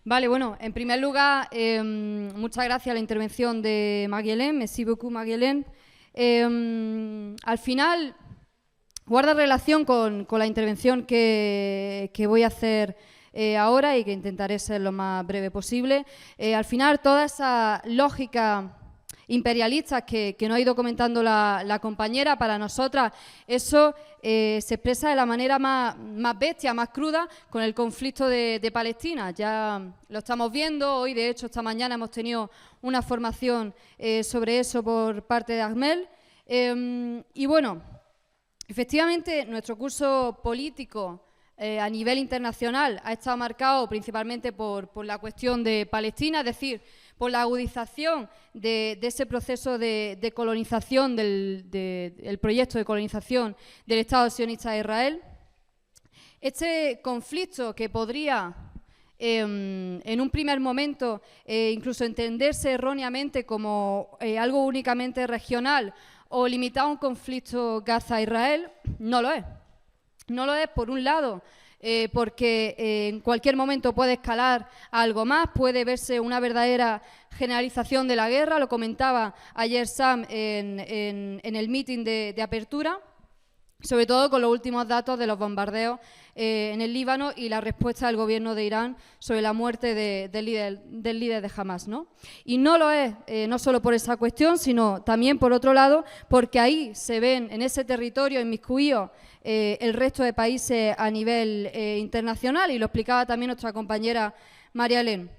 Vale, bueno, en primer lugar, muchas gracias a la intervención de Marie-Hélène, merci beaucoup Marie-Hélène. Al final, guarda relación con la intervención que voy a hacer ahora y que intentaré ser lo más breve posible. Al final, toda esa lógica imperialistas que nos ha ido comentando la compañera, para nosotras eso se expresa de la manera más bestia, más cruda con el conflicto de Palestina. Ya lo estamos viendo, hoy de hecho esta mañana hemos tenido una formación sobre eso por parte de Ahmed. Y bueno, efectivamente nuestro curso político a nivel internacional ha estado marcado principalmente por la cuestión de Palestina, es decir, por la agudización de ese proceso de colonización, del proyecto de colonización del Estado sionista de Israel. Este conflicto que podría, en un primer momento, incluso entenderse erróneamente como algo únicamente regional o limitado a un conflicto Gaza-Israel, no lo es. No lo es, por un lado, porque en cualquier momento puede escalar a algo más, puede verse una verdadera generalización de la guerra, lo comentaba ayer Sam en el meeting de apertura, sobre todo con los últimos datos de los bombardeos en el Líbano y la respuesta del gobierno de Irán sobre la muerte del líder de Hamas, ¿no? Y no lo es, no solo por esa cuestión, sino también por otro lado, porque ahí se ven en ese territorio inmiscuidos el resto de países a nivel internacional, y lo explicaba también nuestra compañera Marie-Hélène.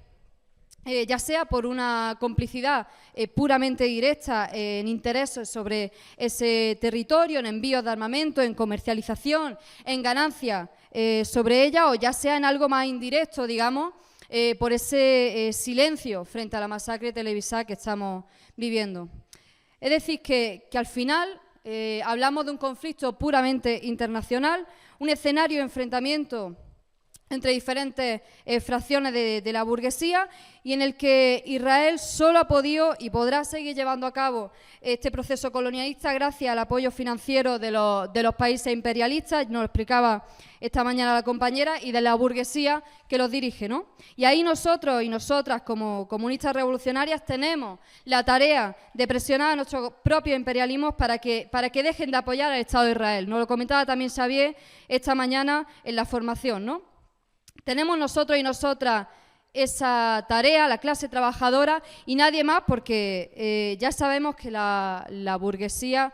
Ya sea por una complicidad puramente directa en intereses sobre ese territorio, en envíos de armamento, en comercialización, en ganancias sobre ella, o ya sea en algo más indirecto, digamos, por ese silencio frente a la masacre televisada que estamos viviendo. Es decir, que al final hablamos de un conflicto puramente internacional, un escenario de enfrentamiento entre diferentes fracciones de la burguesía, y en el que Israel solo ha podido y podrá seguir llevando a cabo este proceso colonialista gracias al apoyo financiero de los países imperialistas, nos lo explicaba esta mañana la compañera, y de la burguesía que los dirige, ¿no? Y ahí nosotros y nosotras, como comunistas revolucionarias, tenemos la tarea de presionar a nuestros propios imperialismos para que dejen de apoyar al Estado de Israel. Nos lo comentaba también Xavier esta mañana en la formación, ¿no? Tenemos nosotros y nosotras esa tarea, la clase trabajadora, y nadie más, porque ya sabemos que la burguesía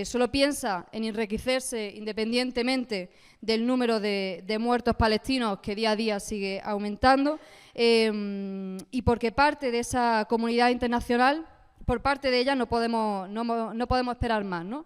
solo piensa en enriquecerse independientemente del número de muertos palestinos que día a día sigue aumentando, y porque parte de esa comunidad internacional, por parte de ella no podemos esperar más, ¿no?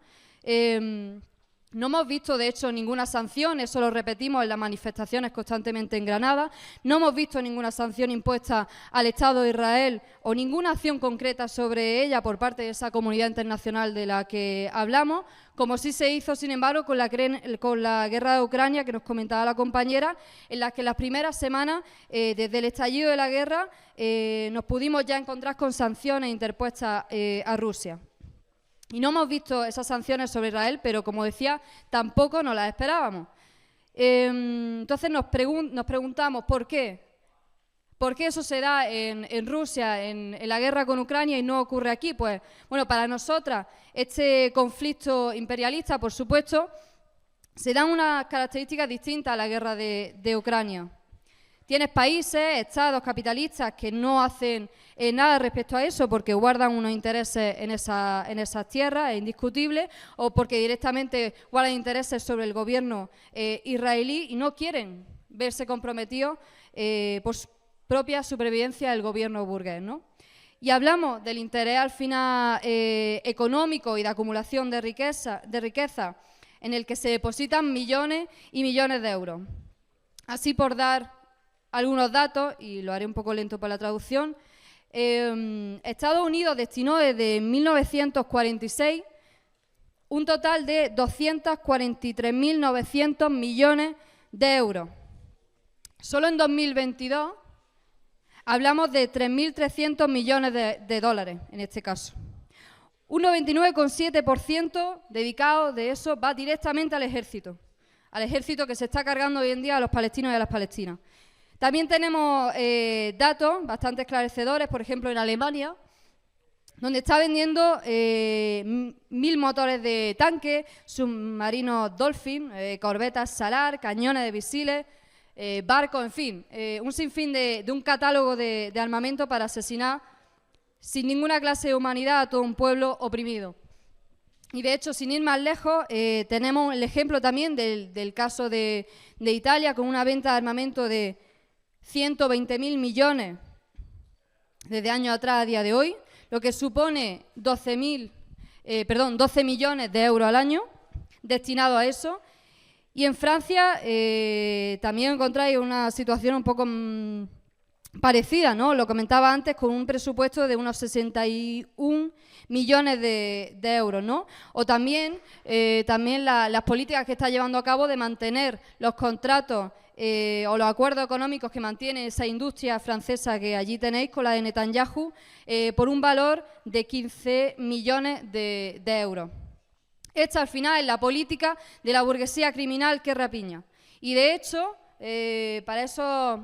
No hemos visto, de hecho, ninguna sanción, eso lo repetimos en las manifestaciones constantemente en Granada. No hemos visto ninguna sanción impuesta al Estado de Israel o ninguna acción concreta sobre ella por parte de esa comunidad internacional de la que hablamos, como sí se hizo, sin embargo, con la guerra de Ucrania, que nos comentaba la compañera, en la que en las primeras semanas, desde el estallido de la guerra, nos pudimos ya encontrar con sanciones interpuestas a Rusia. Y no hemos visto esas sanciones sobre Israel, pero como decía, tampoco nos las esperábamos. Entonces nos preguntamos ¿por qué? ¿Por qué eso se da en Rusia, en la guerra con Ucrania, y no ocurre aquí? Pues bueno, para nosotras este conflicto imperialista, por supuesto, se dan unas características distintas a la guerra de Ucrania. Tienes países, estados capitalistas que no hacen nada respecto a eso porque guardan unos intereses en esas tierras, es indiscutible, o porque directamente guardan intereses sobre el gobierno israelí y no quieren verse comprometidos por su propia supervivencia del gobierno burgués, ¿no? Y hablamos del interés al final económico y de acumulación de riqueza en el que se depositan millones y millones de euros. Así, por dar algunos datos, y lo haré un poco lento para la traducción, Estados Unidos destinó desde 1946 un total de 243.900 millones de euros. Solo en 2022 hablamos de 3.300 millones de dólares, en este caso. Un 99,7% dedicado de eso va directamente al ejército que se está cargando hoy en día a los palestinos y a las palestinas. También tenemos datos bastante esclarecedores, por ejemplo, en Alemania, donde está vendiendo 1000 motores de tanque, submarinos Dolphin, corbetas Salar, cañones de misiles, barcos, en fin, un sinfín de un catálogo de armamento para asesinar sin ninguna clase de humanidad a todo un pueblo oprimido. Y de hecho, sin ir más lejos, tenemos el ejemplo también del caso de Italia, con una venta de armamento de 120.000 millones desde años atrás a día de hoy, lo que supone 12 millones de euros al año destinados a eso. Y en Francia también encontráis una situación un poco parecida, ¿no? Lo comentaba antes, con un presupuesto de unos 61 millones de euros, ¿no? O también las políticas que está llevando a cabo de mantener los contratos o los acuerdos económicos que mantiene esa industria francesa que allí tenéis con la de Netanyahu por un valor de 15 millones de euros. Esta al final es la política de la burguesía criminal que rapiña. Y de hecho, para esos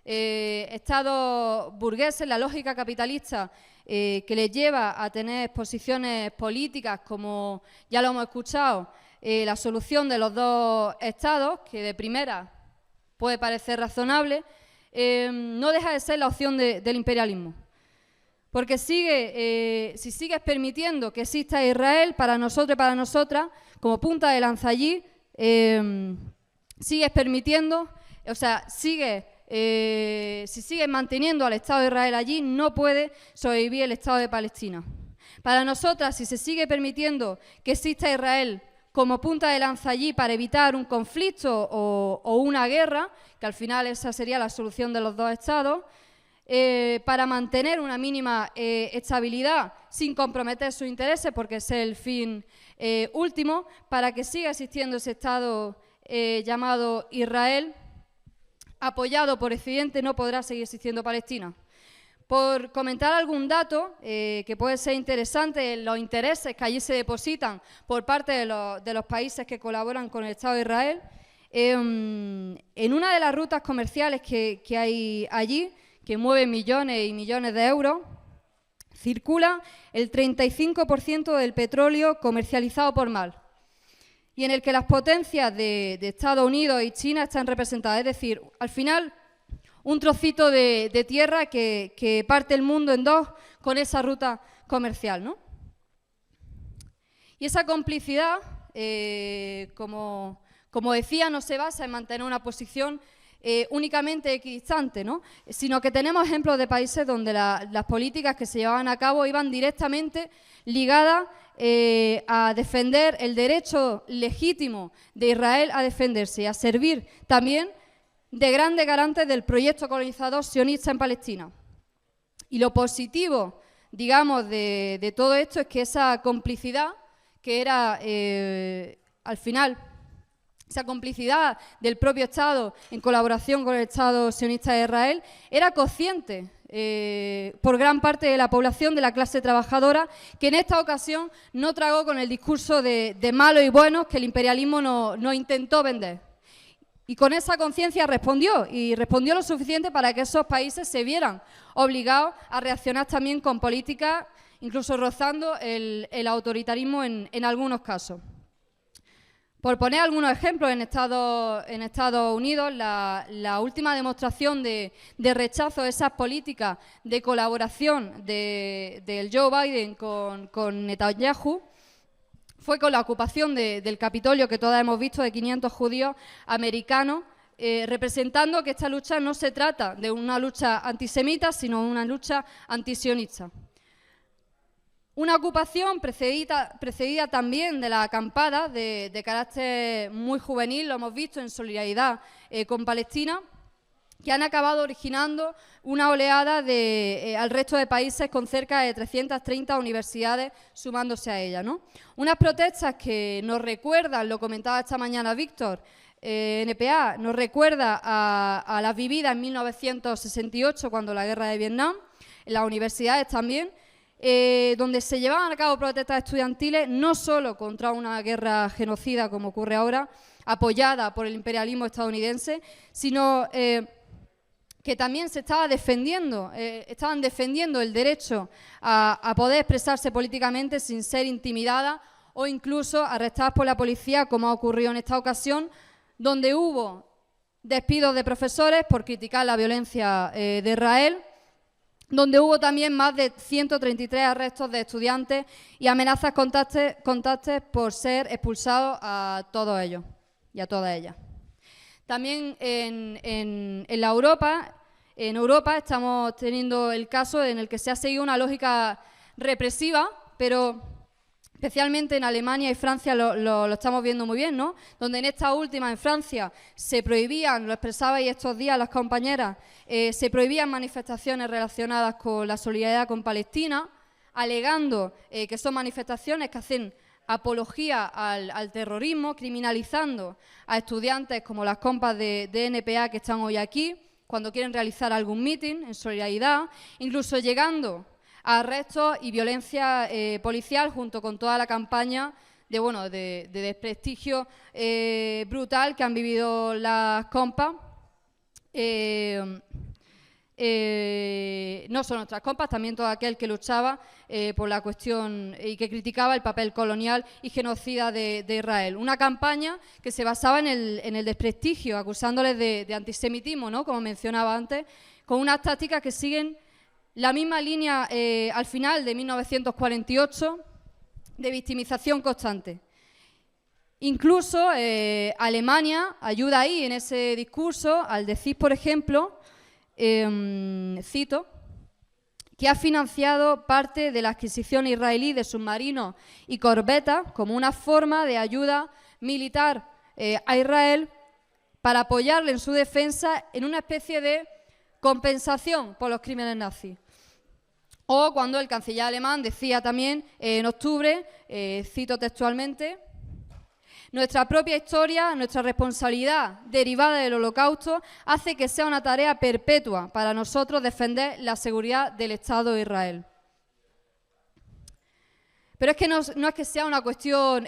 estados burgueses, la lógica capitalista que les lleva a tener posiciones políticas, como ya lo hemos escuchado, la solución de los dos estados, que de primera puede parecer razonable, no deja de ser la opción del imperialismo. Porque si sigues permitiendo que exista Israel para nosotros y para nosotras, como punta de lanza allí, sigues permitiendo, o sea, si sigues manteniendo al Estado de Israel allí, no puede sobrevivir el Estado de Palestina. Para nosotras, si se sigue permitiendo que exista Israel como punta de lanza allí para evitar un conflicto o una guerra, que al final esa sería la solución de los dos estados, para mantener una mínima estabilidad sin comprometer sus intereses, porque ese es el fin último, para que siga existiendo ese Estado llamado Israel, apoyado por Occidente, no podrá seguir existiendo Palestina. Por comentar algún dato que puede ser interesante, los intereses que allí se depositan por parte de los países que colaboran con el Estado de Israel, en una de las rutas comerciales que hay allí, que mueve millones y millones de euros, circula el 35% del petróleo comercializado por mar, y en el que las potencias de Estados Unidos y China están representadas. Es decir, al final, un trocito de tierra que parte el mundo en dos con esa ruta comercial, ¿no? Y esa complicidad, como decía, no se basa en mantener una posición únicamente equidistante, ¿no? Sino que tenemos ejemplos de países donde las políticas que se llevaban a cabo iban directamente ligadas a defender el derecho legítimo de Israel a defenderse y a servir también de grandes garantes del proyecto colonizador sionista en Palestina. Y lo positivo, digamos, de todo esto es que esa complicidad, que era al final esa complicidad del propio Estado en colaboración con el Estado sionista de Israel, era consciente por gran parte de la población de la clase trabajadora, que en esta ocasión no tragó con el discurso de malos y buenos que el imperialismo nos intentó vender. Y con esa conciencia respondió, y respondió lo suficiente para que esos países se vieran obligados a reaccionar también con políticas, incluso rozando el autoritarismo en algunos casos. Por poner algunos ejemplos, en Estados Unidos, la última demostración de rechazo a esas políticas de colaboración del Joe Biden con Netanyahu fue con la ocupación del Capitolio, que todas hemos visto, de 500 judíos americanos, representando que esta lucha no se trata de una lucha antisemita, sino una lucha antisionista. Una ocupación precedida también de la acampada de carácter muy juvenil, lo hemos visto en solidaridad con Palestina, que han acabado originando una oleada al resto de países con cerca de 330 universidades sumándose a ella, ¿no? Unas protestas que nos recuerdan, lo comentaba esta mañana Víctor, NPA, nos recuerda a las vividas en 1968, cuando la guerra de Vietnam, en las universidades también, donde se llevaban a cabo protestas estudiantiles no solo contra una guerra genocida como ocurre ahora, apoyada por el imperialismo estadounidense, sino que también se estaba defendiendo, estaban defendiendo el derecho a poder expresarse políticamente sin ser intimidada o incluso arrestadas por la policía, como ha ocurrido en esta ocasión, donde hubo despidos de profesores por criticar la violencia de Israel, donde hubo también más de 133 arrestos de estudiantes y amenazas constantes por ser expulsados a todos ellos y a todas ellas. También en Europa estamos teniendo el caso en el que se ha seguido una lógica represiva, pero especialmente en Alemania y Francia lo estamos viendo muy bien, ¿no? Donde en esta última, en Francia, se prohibían, lo expresabais estos días las compañeras, se prohibían manifestaciones relacionadas con la solidaridad con Palestina, alegando que son manifestaciones que hacen apología al terrorismo, criminalizando a estudiantes como las compas de NPA que están hoy aquí, cuando quieren realizar algún mitin en solidaridad, incluso llegando a arrestos y violencia policial junto con toda la campaña de desprestigio brutal que han vivido las compas. No son nuestras compas, también todo aquel que luchaba por la cuestión y que criticaba el papel colonial y genocida de Israel. Una campaña que se basaba en el desprestigio, acusándoles de antisemitismo, ¿no? Como mencionaba antes, con unas tácticas que siguen la misma línea al final de 1948 de victimización constante. Incluso Alemania ayuda ahí en ese discurso al decir, por ejemplo, cito, que ha financiado parte de la adquisición israelí de submarinos y corbetas como una forma de ayuda militar a Israel para apoyarle en su defensa en una especie de compensación por los crímenes nazis. O cuando el canciller alemán decía también en octubre, cito textualmente, nuestra propia historia, nuestra responsabilidad derivada del Holocausto hace que sea una tarea perpetua para nosotros defender la seguridad del Estado de Israel. Pero es que no es que sea una cuestión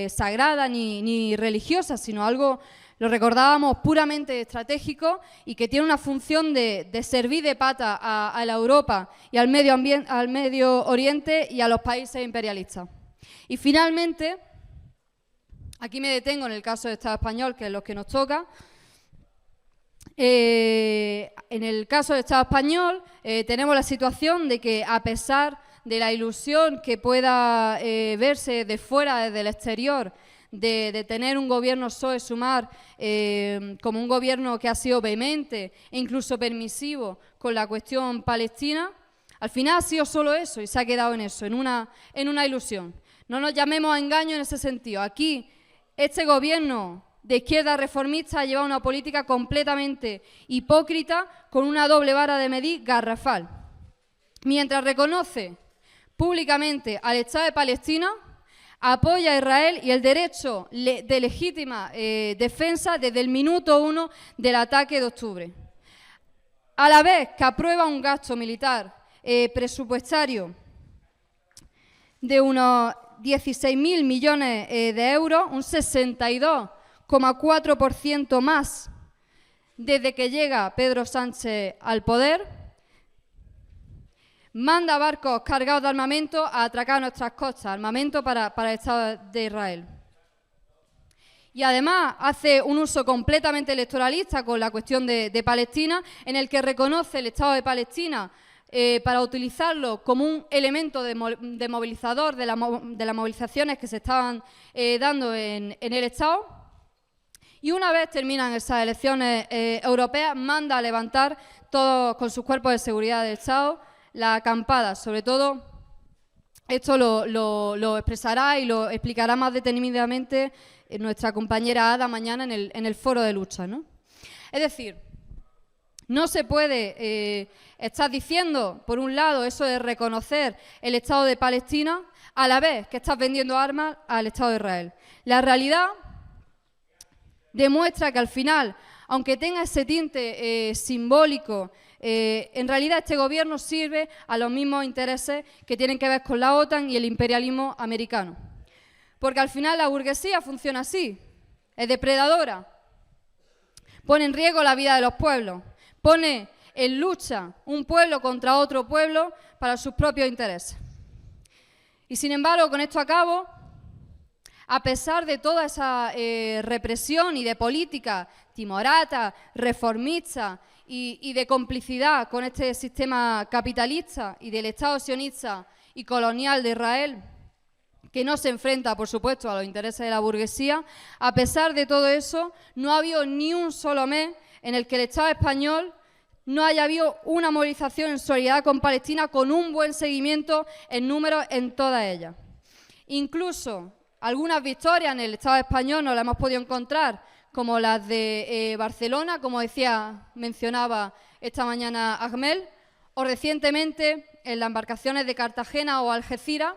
sagrada ni religiosa, sino algo, lo recordábamos, puramente estratégico y que tiene una función de servir de pata a la Europa y al Medio Oriente y a los países imperialistas. Y finalmente, aquí me detengo en el caso del Estado español, que es lo que nos toca. En el caso del Estado español tenemos la situación de que, a pesar de la ilusión que pueda verse de fuera, desde el exterior, de tener un gobierno PSOE-Sumar como un gobierno que ha sido vehemente e incluso permisivo con la cuestión palestina, al final ha sido solo eso y se ha quedado en eso, en una ilusión. No nos llamemos a engaño en ese sentido. Aquí este gobierno de izquierda reformista lleva una política completamente hipócrita con una doble vara de medir garrafal. Mientras reconoce públicamente al Estado de Palestina, apoya a Israel y el derecho de legítima defensa desde el minuto 1 del ataque de octubre. A la vez que aprueba un gasto militar presupuestario de unos 16.000 millones de euros, un 62,4% más desde que llega Pedro Sánchez al poder, manda barcos cargados de armamento a atracar nuestras costas, armamento para el Estado de Israel. Y además hace un uso completamente electoralista con la cuestión de Palestina, en el que reconoce el Estado de Palestina para utilizarlo como un elemento de movilizador de las movilizaciones que se estaban dando en el Estado. Y una vez terminan esas elecciones europeas, manda a levantar todos con sus cuerpos de seguridad del Estado la acampada. Sobre todo, esto lo expresará y lo explicará más detenidamente nuestra compañera Ada mañana en el foro de lucha, ¿no? Es decir, no se puede estar diciendo, por un lado, eso de reconocer el Estado de Palestina, a la vez que estás vendiendo armas al Estado de Israel. La realidad demuestra que al final, aunque tenga ese tinte simbólico, en realidad este gobierno sirve a los mismos intereses que tienen que ver con la OTAN y el imperialismo americano. Porque al final la burguesía funciona así, es depredadora, pone en riesgo la vida de los pueblos, pone en lucha un pueblo contra otro pueblo para sus propios intereses. Y sin embargo, con esto acabo, a pesar de toda esa represión y de política timorata, reformista y de complicidad con este sistema capitalista y del Estado sionista y colonial de Israel, que no se enfrenta, por supuesto, a los intereses de la burguesía, a pesar de todo eso, no ha habido ni un solo mes en el que el Estado español no haya habido una movilización en solidaridad con Palestina con un buen seguimiento en números en todas ellas. Incluso algunas victorias en el Estado español no las hemos podido encontrar, como las de Barcelona, como mencionaba esta mañana Ahmed, o recientemente en las embarcaciones de Cartagena o Algeciras,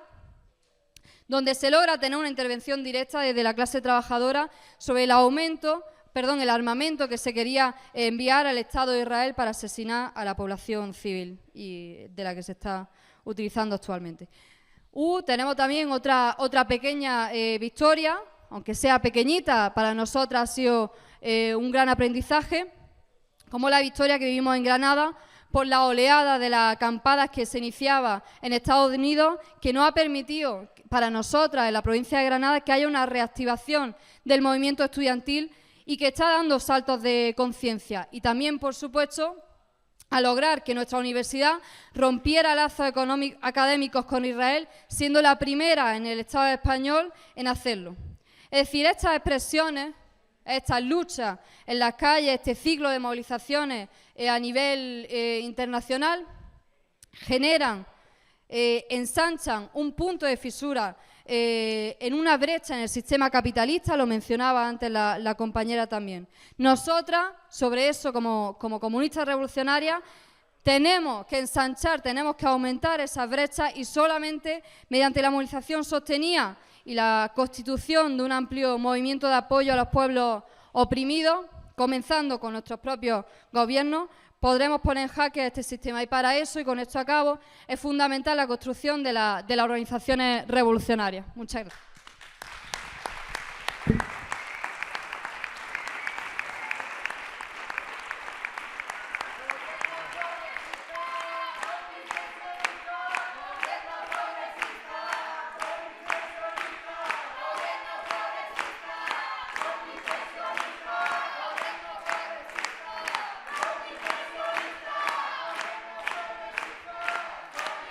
donde se logra tener una intervención directa desde la clase trabajadora sobre el armamento que se quería enviar al Estado de Israel para asesinar a la población civil y de la que se está utilizando actualmente. Tenemos también otra pequeña victoria, aunque sea pequeñita, para nosotras ha sido un gran aprendizaje, como la victoria que vivimos en Granada por la oleada de las acampadas que se iniciaba en Estados Unidos, que nos ha permitido para nosotras en la provincia de Granada que haya una reactivación del movimiento estudiantil y que está dando saltos de conciencia. Y también, por supuesto, a lograr que nuestra universidad rompiera lazos académicos con Israel, siendo la primera en el Estado español en hacerlo. Es decir, estas expresiones, estas luchas en las calles, este ciclo de movilizaciones a nivel internacional, generan, ensanchan un punto de fisura en una brecha en el sistema capitalista, lo mencionaba antes la compañera también. Nosotras, sobre eso, como comunistas revolucionarias, tenemos que ensanchar, tenemos que aumentar esas brechas y solamente mediante la movilización sostenida y la constitución de un amplio movimiento de apoyo a los pueblos oprimidos, comenzando con nuestros propios gobiernos, podremos poner en jaque este sistema. Y para eso, y con esto acabo, es fundamental la construcción de las organizaciones revolucionarias. Muchas gracias.